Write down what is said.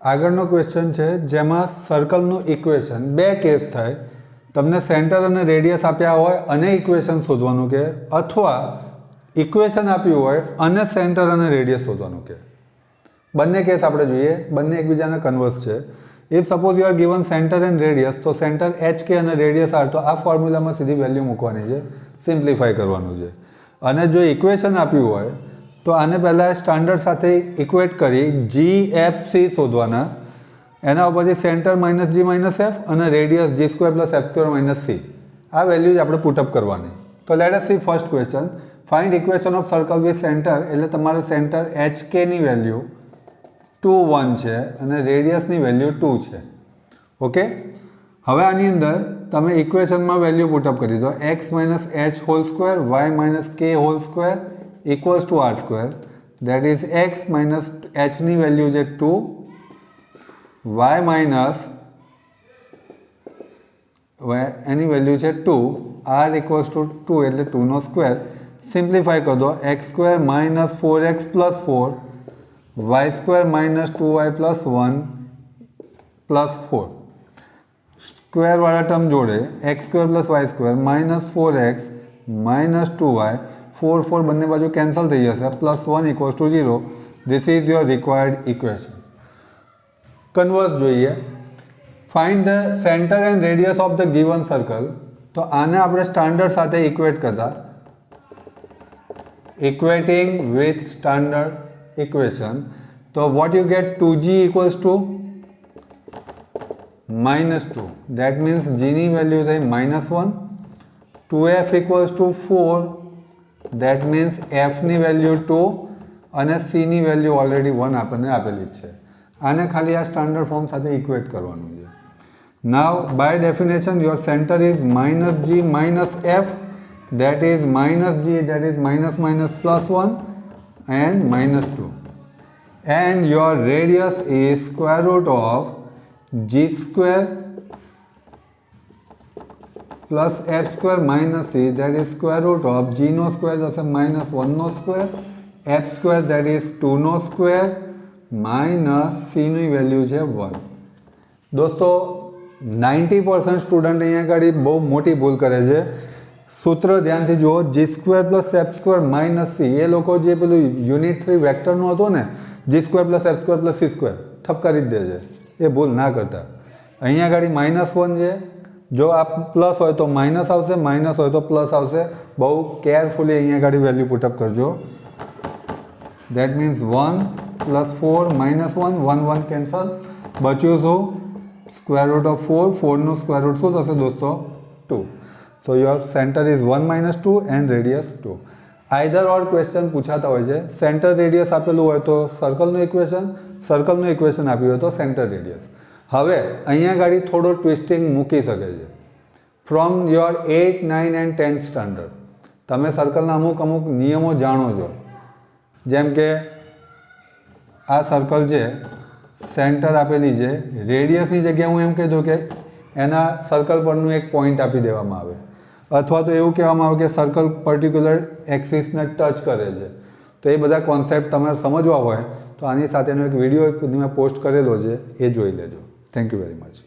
આગળનો ક્વેશ્ચન છે જેમાં સર્કલનું ઇક્વેશન બે કેસ થાય, તમને સેન્ટર અને રેડિયસ આપ્યા હોય અને ઇક્વેશન શોધવાનું કે, અથવા ઇક્વેશન આપ્યું હોય અને સેન્ટર અને રેડિયસ શોધવાનું કે. બંને કેસ આપણે જોઈએ, બંને એકબીજાના કન્વર્સ છે. If suppose you are given centre and radius, તો સેન્ટર એચ કે અને રેડિયસ આર, તો આ ફોર્મ્યુલામાં સીધી વેલ્યુ મૂકવાની છે, સિમ્પ્લિફાય કરવાનું છે. અને જો ઇક્વેશન આપ્યું હોય તો આને પહેલાં સ્ટાન્ડર્ડ સાથે ઇક્વેટ કરી GFC શોધવાના, એના ઉપરથી centre minus G minus F અને radius G² plus F² minus C, આ વેલ્યુ જ આપણે પુટઅપ કરવાની. તો let S C first question. Find equation of circle with centre, એટલે તમારે સેન્ટર HK ની વેલ્યુ 2 1 છે અને રેડિયસની વેલ્યુ 2 છે. ઓકે, હવે આની અંદર તમે ઇક્વેશનમાં વેલ્યુ પુટઅપ કરી દો. x minus h whole square y minus k whole square equals to r square, that is x minus h ની વેલ્યુ છે 2, y માઇનસ એની વેલ્યુ છે 2, r ઇક્વલ્સ ટુ 2 એટલે 2 નો સ્ક્વેર. સિમ્પ્લિફાય કરી દો. x square minus 4x plus 4 y square minus 2y plus 1 plus 4, સ્ક્વેરવાળા term જોડે x square plus y square minus 4x minus 2y, 4 4 બંને બાજુ કેન્સલ થઈ જશે, plus 1 equals to 0. This is your required equation. Converse જોઈએ. Find the centre and radius of the given circle. તો આને આપણે સ્ટાન્ડર્ડ સાથે ઇક્વેટ કરતા, ઇક્વેટિંગ વિથ સ્ટાન્ડર્ડ ઇક્વેશન. તો what you get, 2g equals to -2, that means g ની value થઈ -1, 2f equals to 4, that means f ની value 2 અને c ની વેલ્યુ ઓલરેડી 1 આપણને આપેલી જ છે. આને ખાલી આ સ્ટાન્ડર્ડ ફોર્મ સાથે ઇક્વેટ કરવાનું છે. Now by definition your centre is -g minus f, that is -g, that is minus minus plus 1 and -2, and your radius is square root of g square plus f square minus c, that is square root of g નો square થશે -1 નો square, f square that is 2 નો square minus c ની value છે 1. દોસ્તો 90% student અહીંયા આગળ બહુ મોટી ભૂલ કરે છે. સૂત્ર ધ્યાનથી જુઓ, G square plus F square minus C, એ લોકો જે પેલું યુનિટ 3 વેક્ટરનું હતું ને, G square plus F square plus C square ઠપકારી જ દે છે. એ ભૂલ ના કરતા. અહીંયા આગળ -1 છે, જો આ પ્લસ હોય તો માઇનસ આવશે, માઇનસ હોય તો પ્લસ આવશે. બહુ કેરફુલી અહીંયા આગળ વેલ્યુ પુટઅપ કરજો. દેટ મીન્સ 1 પ્લસ 4 -1, 1 1 કેન્સલ, બચ્યું શું? સ્ક્વેર રૂટ ઓફ 4, 4 નું સ્ક્વેર રૂટ શું થશે દોસ્તો? 2. So your centre is 1 - 2 and radius 2. Either or question પૂછાતા હોય છે. સેન્ટર રેડિયસ આપેલું હોય તો સર્કલનું ઇક્વેશન, સર્કલનું ઇક્વેશન આપ્યું હોય તો સેન્ટર રેડિયસ. હવે અહીંયા ગાડી થોડો ટ્વિસ્ટિંગ મૂકી શકે છે. From your 8, 9 and 10th standard તમે સર્કલના અમુક નિયમો જાણો છો. જેમ કે આ સર્કલ છે, સેન્ટર આપેલી છે, રેડિયસની જગ્યાએ હું એમ કહી દઉં કે એના સર્કલ પરનું એક પોઈન્ટ આપી દેવામાં આવે, અથવા તો એવું કહેવામાં આવે કે સર્કલ પર્ટિક્યુલર એક્સિસને ટચ કરે છે. તો એ બધા કોન્સેપ્ટ તમારે સમજવા હોય તો આની સાથેનો એક વિડીયો મેં પોસ્ટ કરેલો છે, એ જોઈ લેજો. Thank you very much.